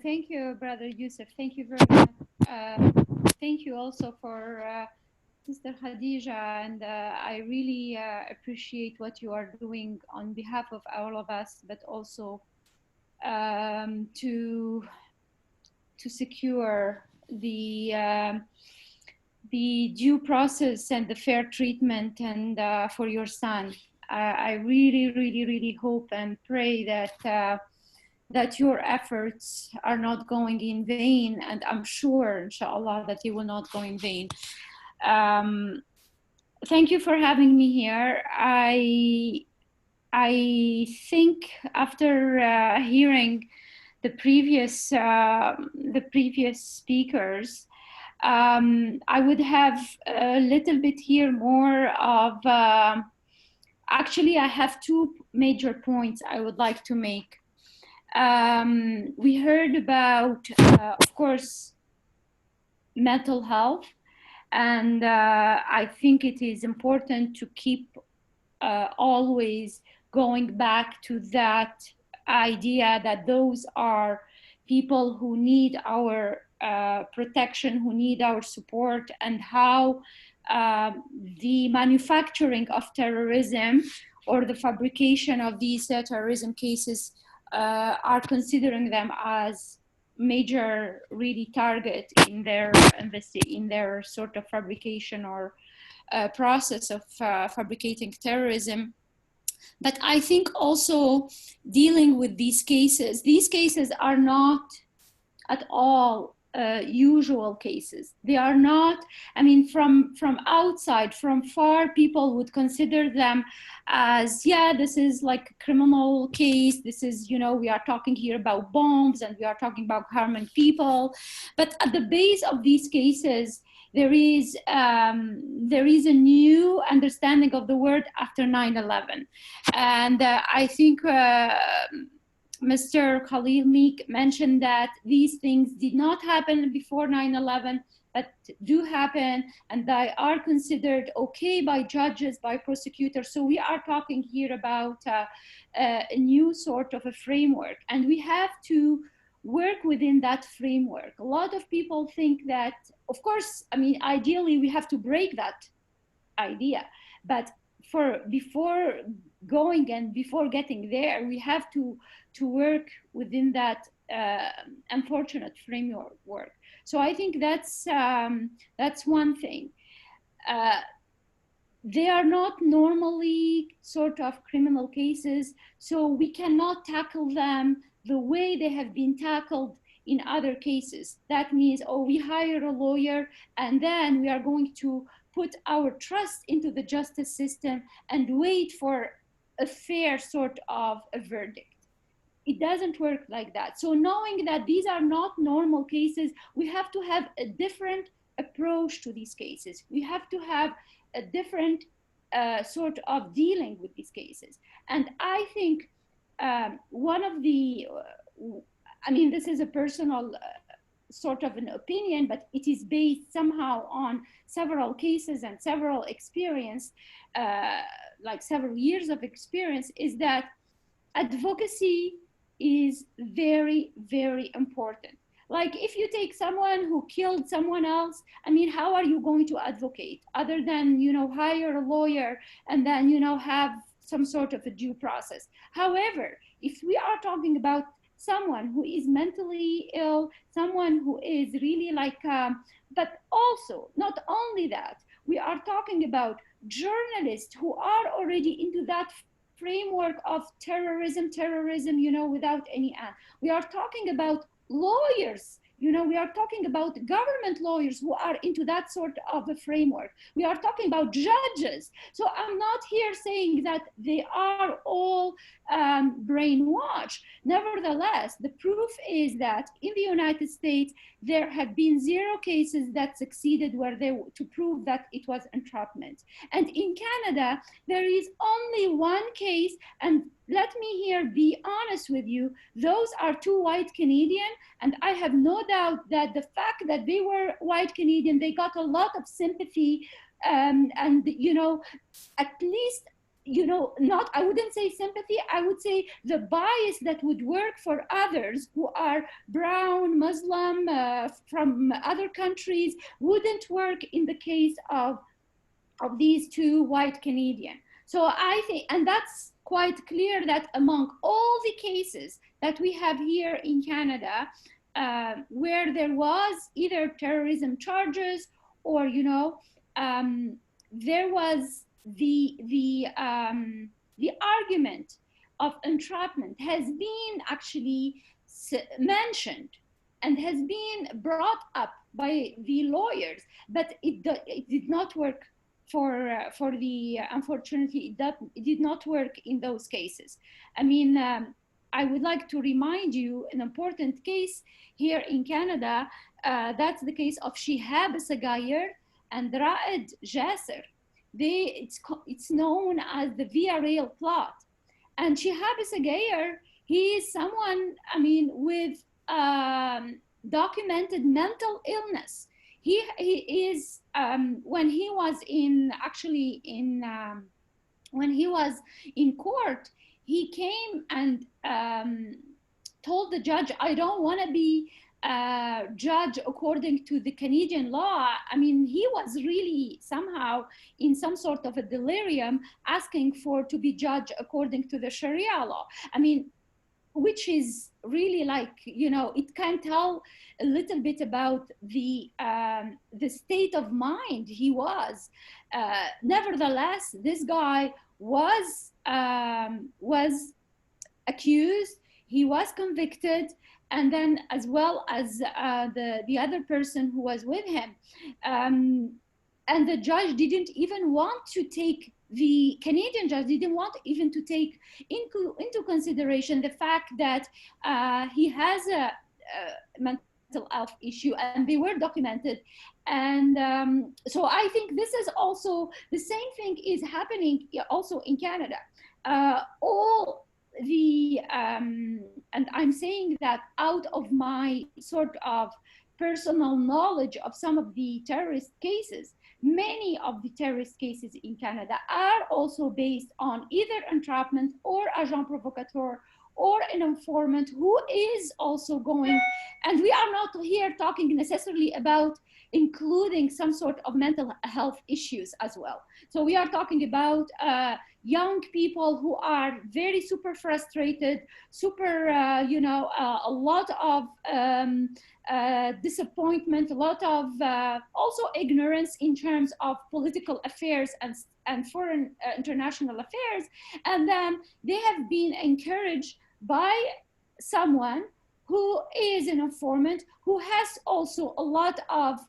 Thank you, Brother Yusuf. Thank you very much. Thank you also for Sister Khadija, and I really appreciate what you are doing on behalf of all of us, but also to secure the due process and the fair treatment and for your son. I really, really, really hope and pray that that your efforts are not going in vain, and I'm sure, inshallah, that they will not go in vain. Thank you for having me here. I think after hearing the previous speakers, I would have a little bit here more of. Actually, I have two major points I would like to make. We heard about, of course, mental health, and I think it is important to keep always going back to that idea that those are people who need our protection, who need our support, and how the manufacturing of terrorism or the fabrication of these terrorism cases are considering them as major really target in their sort of fabrication or process of fabricating terrorism. But I think also dealing with these cases are not at all usual cases. They are not, I mean, from outside, from far, people would consider them as, yeah, this is like a criminal case. This is, you know, we are talking here about bombs and we are talking about harming people. But at the base of these cases, there is a new understanding of the word after 9/11. And I think Mr. Khalil Meek mentioned that these things did not happen before 9/11, but do happen, and they are considered okay by judges, by prosecutors. So we are talking here about a new sort of a framework, and we have to work within that framework. A lot of people think that, of course, I mean, ideally we have to break that idea, but before going and before getting there, we have to work within that unfortunate framework. So I think that's one thing. They are not normally sort of criminal cases, so we cannot tackle them the way they have been tackled in other cases. That means, oh, we hire a lawyer and then we are going to put our trust into the justice system and wait for a fair sort of a verdict. It doesn't work like that. So knowing that these are not normal cases, we have to have a different approach to these cases. We have to have a different sort of dealing with these cases. And I think one of the, I mean, this is a personal sort of an opinion, but it is based somehow on several cases and several experience, like several years of experience, is that advocacy is very, very important. Like if you take someone who killed someone else, I mean, how are you going to advocate other than, you know, hire a lawyer and then, you know, have some sort of a due process? However, if we are talking about someone who is mentally ill, someone who is really like, but also not only that, we are talking about journalists who are already into that framework of terrorism, you know, without any end. We are talking about lawyers, you know, we are talking about government lawyers who are into that sort of a framework. We are talking about judges. So I'm not here saying that they are all brainwashed. Nevertheless, the proof is that in the United States, there have been 0 cases that succeeded where to prove that it was entrapment. And in Canada, there is only 1 case, and let me here be honest with you, those are 2 white Canadian, and I have no doubt that the fact that they were white Canadian, they got a lot of sympathy, and you know, at least you know, not, I wouldn't say sympathy, I would say the bias that would work for others who are brown, Muslim, from other countries, wouldn't work in the case of these two white Canadian. So I think, and that's quite clear that among all the cases that we have here in Canada, where there was either terrorism charges or, you know, there was the argument of entrapment has been actually mentioned and has been brought up by the lawyers, but it did not work for the unfortunately it did not work in those cases. I mean, I would like to remind you an important case here in Canada. That's the case of Shihab Sagayir and Raed Jasser. It's known as the Via Rail plot. And Shihab Sagayir, he is someone, I mean, with documented mental illness. He is, when he was in, actually in, when he was in court, he came and told the judge, I don't want to be judge according to the Canadian law. I mean, he was really somehow in some sort of a delirium asking for to be judged according to the Sharia law. I mean, which is really like, you know, it can tell a little bit about the state of mind he was. Nevertheless, this guy was accused, he was convicted, and then as well as the other person who was with him. And the judge didn't even want to take, the Canadian judge didn't want even to take into consideration the fact that he has a mental health issue, and they were documented. And so I think this is also, the same thing is happening also in Canada. All the, and I'm saying that out of my sort of personal knowledge of some of the terrorist cases, many of the terrorist cases in Canada are also based on either entrapment or agent provocateur or an informant who is also going, and we are not here talking necessarily about including some sort of mental health issues as well. So we are talking about young people who are very super frustrated, super, you know, a lot of disappointment, a lot of also ignorance in terms of political affairs and foreign international affairs. And then they have been encouraged by someone who is an informant, who has also a lot of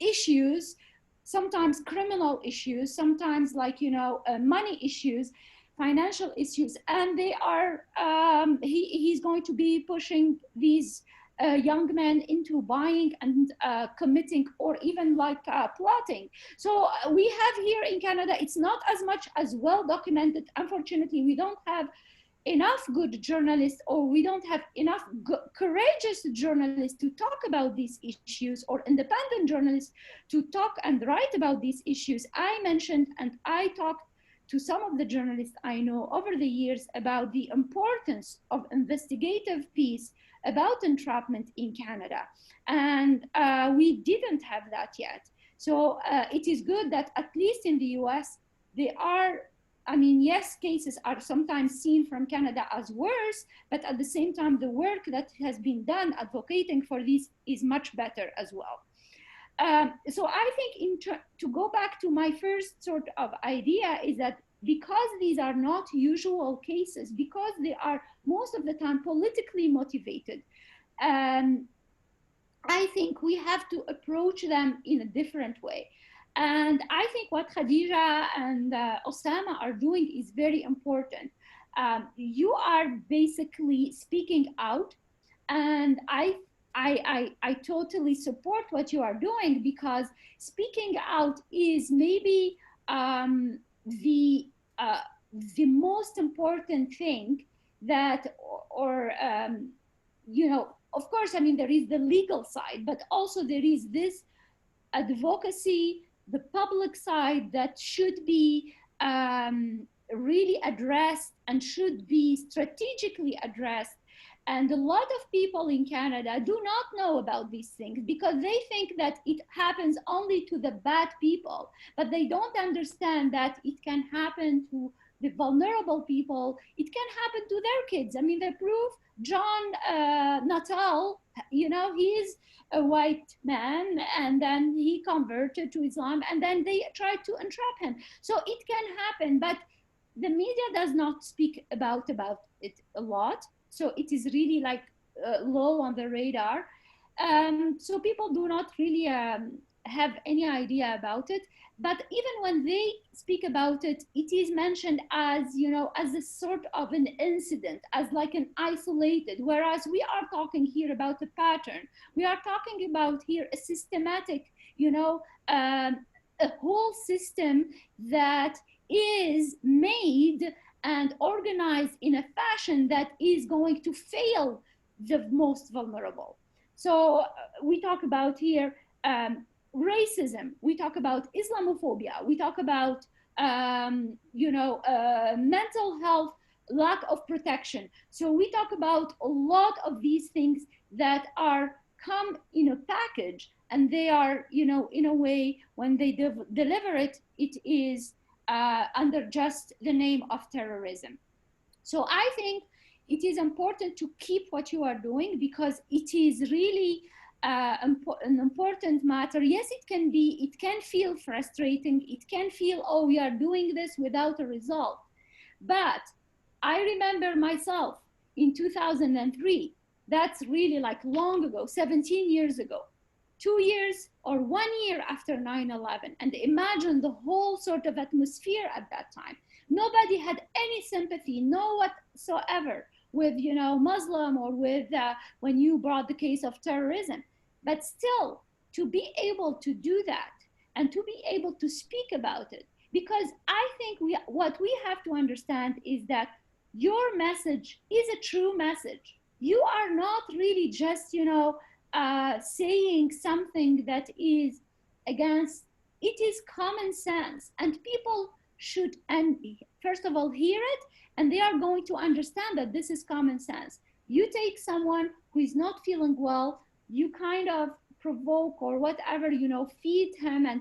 issues, sometimes criminal issues, sometimes like, you know, money issues, financial issues, and they are, he's going to be pushing these young men into buying and committing or even like plotting. So we have here in Canada, it's not as much as well documented. Unfortunately, we don't have enough good journalists, or we don't have enough courageous journalists to talk about these issues, or independent journalists to talk and write about these issues. I mentioned and I talked to some of the journalists I know over the years about the importance of investigative piece about entrapment in Canada. And we didn't have that yet. So it is good that at least in the US, they are, I mean, yes, cases are sometimes seen from Canada as worse, but at the same time, the work that has been done advocating for this is much better as well. So I think to go back to my first sort of idea is that because these are not usual cases, because they are most of the time politically motivated, I think we have to approach them in a different way. And I think what Khadija and Osama are doing is very important. You are basically speaking out, and I totally support what you are doing, because speaking out is maybe the most important thing that, or you know, of course, I mean, there is the legal side, but also there is this advocacy, the public side that should be really addressed and should be strategically addressed. And a lot of people in Canada do not know about these things because they think that it happens only to the bad people, but they don't understand that it can happen to the vulnerable people. It can happen to their kids. I mean, the proof, John Natal, you know, he is a white man and then he converted to Islam and then they tried to entrap him. So it can happen, but the media does not speak about it a lot. So it is really like low on the radar. So people do not really have any idea about it. But even when they speak about it, it is mentioned as, you know, as a sort of an incident, as like an isolated, whereas we are talking here about a pattern. We are talking about here a systematic, you know, a whole system that is made and organized in a fashion that is going to fail the most vulnerable. So we talk about here racism, we talk about Islamophobia, we talk about mental health, lack of protection. So we talk about a lot of these things that are come in a package, and they are, you know, in a way, when they deliver it, it is under just the name of terrorism. So I think it is important to keep what you are doing because it is really an important matter. Yes, it can feel frustrating. It can feel, oh, we are doing this without a result. But I remember myself in 2003, that's really like long ago, 17 years ago, 2 years or 1 year after 9/11, and imagine the whole sort of atmosphere at that time. Nobody had any sympathy, no whatsoever, with, you know, Muslim or with when you brought the case of terrorism. But still, to be able to do that and to be able to speak about it, because I think what we have to understand is that your message is a true message. You are not really just, you know, saying something that is against, it is common sense, and people should, and first of all, hear it, and they are going to understand that this is common sense. You take someone who is not feeling well, you kind of provoke or whatever, you know, feed him and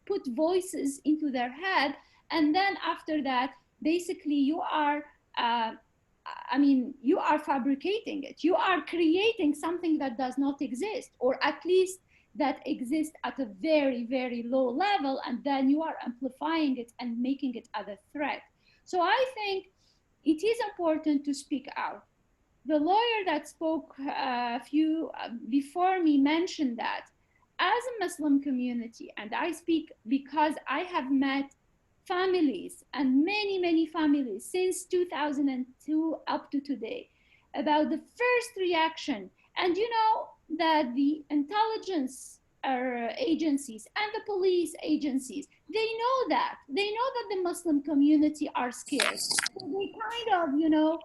put voices into their head, and then after that, basically you are you are fabricating it. You are creating something that does not exist, or at least that exists at a very, very low level, and then you are amplifying it and making it a threat. So I think it is important to speak out. The lawyer that spoke a few before me mentioned that as a Muslim community, and I speak because I have met families and many, many families since 2002 up to today about the first reaction. And you know that the intelligence agencies and the police agencies, they know that the Muslim community are scared. So they kind of, you know,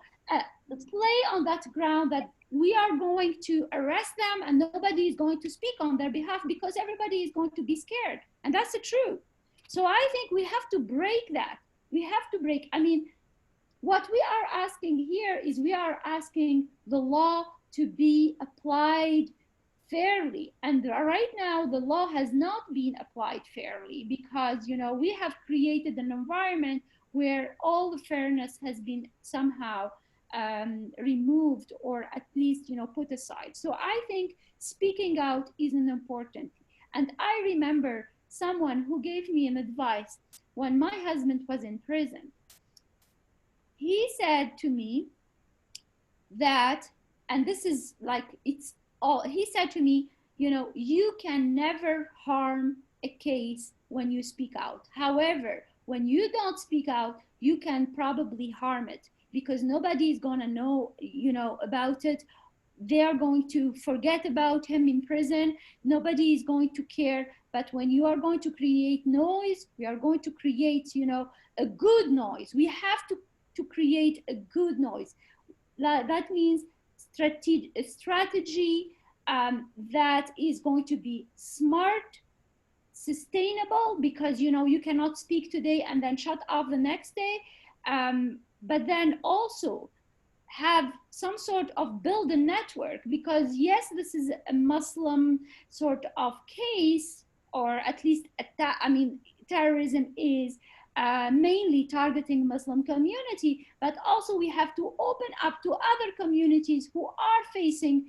play on that ground that we are going to arrest them and nobody is going to speak on their behalf because everybody is going to be scared. And that's the truth. So I think we have to break that. We have to break. I mean, what we are asking here is we are asking the law to be applied fairly. And right now, the law has not been applied fairly because, you know, we have created an environment where all the fairness has been somehow removed, or at least, you know, put aside. So I think speaking out is an important. And I remember someone who gave me an advice when my husband was in prison. He said to me that, and this is like, it's all, he said to me, you know, you can never harm a case when you speak out. However, when you don't speak out, you can probably harm it because nobody is going to know, you know, about it. They are going to forget about him in prison. Nobody is going to care. But when you are going to create noise, we are going to create, you know, a good noise. We have to create a good noise. That means strategy that is going to be smart, sustainable, because you cannot speak today and then shut off the next day, but then also have some sort of build a network, because yes, this is a Muslim sort of case, or at least terrorism is mainly targeting Muslim community, but also we have to open up to other communities who are facing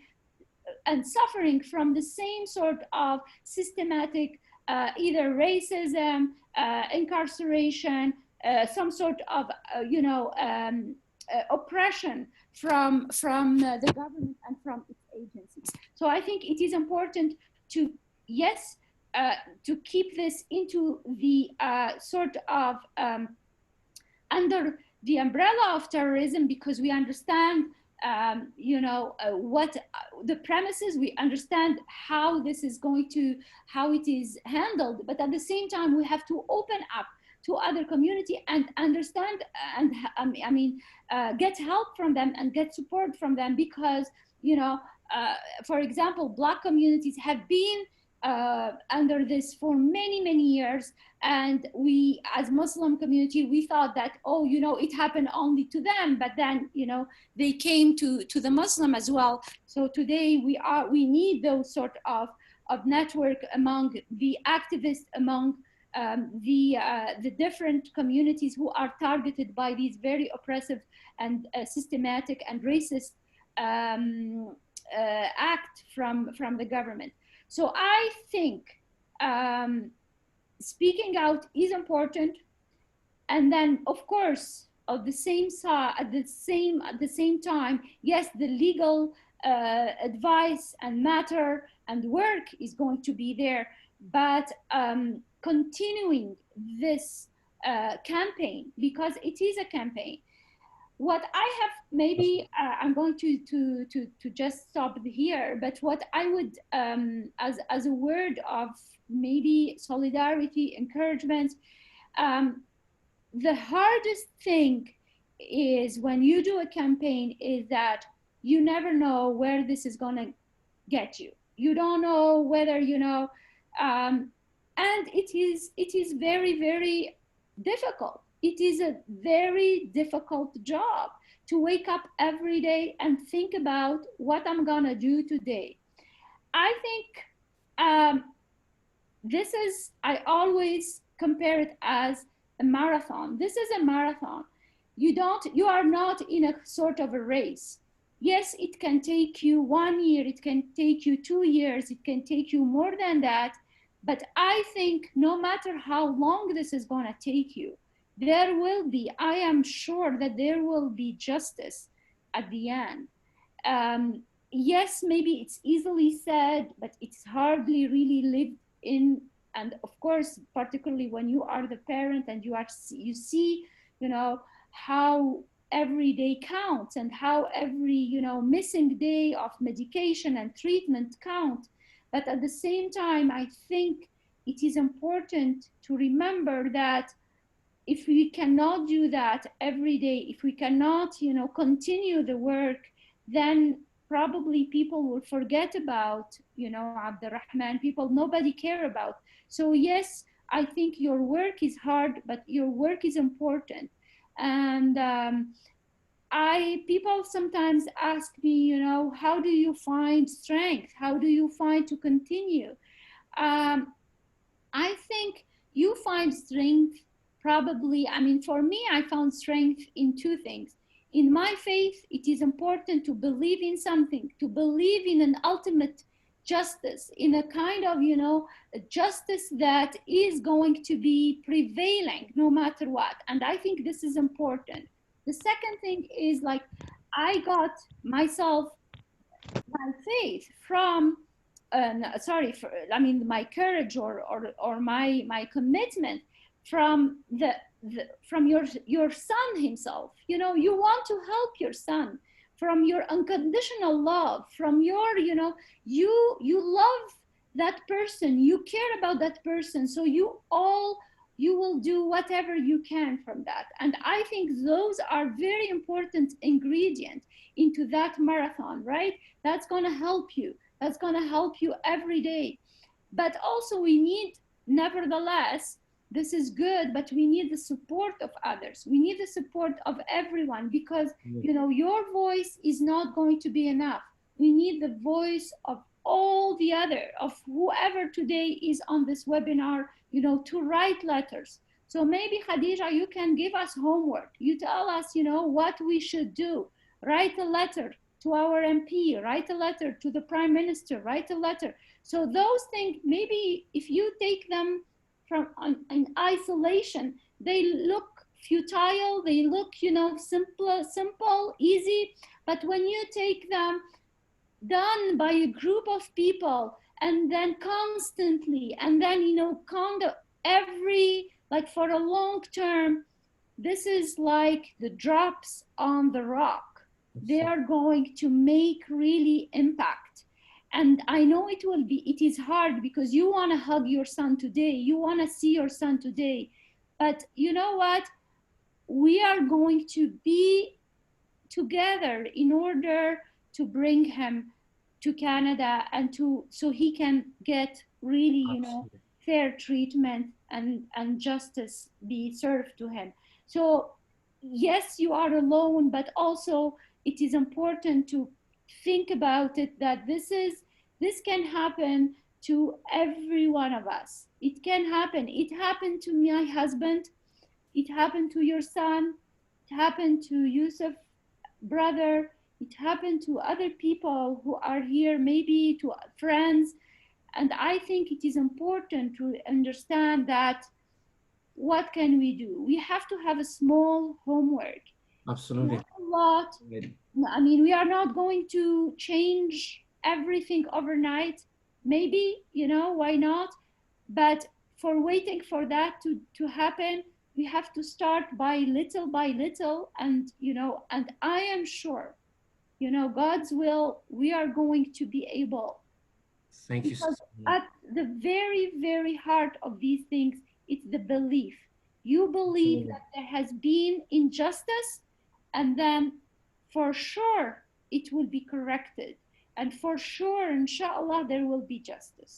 and suffering from the same sort of systematic either racism, incarceration, some sort of oppression from the government and from its agencies. So I think it is important to, yes, to keep this into the sort of under the umbrella of terrorism, because we understand what the premises, we understand how this is going to, how it is handled, but at the same time we have to open up to other community and understand and get help from them and get support from them, because for example, Black communities have been under this for many years, and we as Muslim community, we thought that, oh, it happened only to them, but then they came to the Muslim as well. So today we need those sort of network among the activists, among the different communities who are targeted by these very oppressive and systematic and racist act from the government. So I think speaking out is important, and then of course at the same time, yes, the legal advice and matter and work is going to be there, but continuing this campaign, because it is a campaign. What I have, maybe I'm going to just stop here, but what I would, as a word of maybe solidarity, encouragement, the hardest thing is when you do a campaign is that you never know where this is going to get you. You don't know whether, and it is very difficult. It is a very difficult job to wake up every day and think about what I'm gonna do today. I think I always compare it as a marathon. This is a marathon. You are not in a sort of a race. Yes, it can take you 1 year, it can take you 2 years, it can take you more than that. But I think no matter how long this is gonna take you, there will be, I am sure that there will be justice at the end. Yes, maybe it's easily said, but it's hardly really lived in. And of course, particularly when you are the parent and you see, how every day counts and how every, missing day of medication and treatment count. But at the same time, I think it is important to remember that if we cannot do that every day, if we cannot, continue the work, then probably people will forget about, Abdulrahman, people nobody care about. So yes, I think your work is hard, but your work is important. And people sometimes ask me, how do you find strength? How do you find to continue? I think you find strength probably, for me, I found strength in two things. In my faith, it is important to believe in something, to believe in an ultimate justice, in a kind of, a justice that is going to be prevailing no matter what. And I think this is important. The second thing is, like, I got myself, my faith from, my courage or my commitment from from your son himself. You want to help your son, from your unconditional love, from your, you love that person, you care about that person, so you will do whatever you can from that. And I think those are very important ingredients into that marathon, right? That's going to help you. That's going to help you every day. But also we need nevertheless, this is good, but we need the support of others. We need the support of everyone, because your voice is not going to be enough. We need the voice of all the other, of whoever today is on this webinar, to write letters. So maybe Khadija, you can give us homework. You tell us, what we should do. Write a letter to our MP, write a letter to the Prime Minister, write a letter. So those things, maybe if you take them from in isolation, they look futile, they look, simple, easy. But when you take them done by a group of people, and then constantly, and then, kind of like for a long term, this is like the drops on the rock. They are going to make really impact. And I know it is hard, because you want to hug your son today, you want to see your son today, but you know what, we are going to be together in order to bring him to Canada, and so he can get really, fair treatment, and justice be served to him. So yes, you are alone, but also it is important to think about it, that this can happen to every one of us. It can happen. It happened to my husband. It happened to your son. It happened to Yusuf, brother. It happened to other people who are here, maybe to friends. And I think it is important to understand that what can we do? We have to have a small homework. Absolutely. Not a lot. I mean, we are not going to change everything overnight. Maybe, why not? But for waiting for that to happen, we have to start by little, and, and I am sure, God's will, we are going to be able. Thank you. Because at the very, very heart of these things, it's the belief. You believe that there has been injustice, and then for sure it will be corrected. And for sure, inshallah, there will be justice.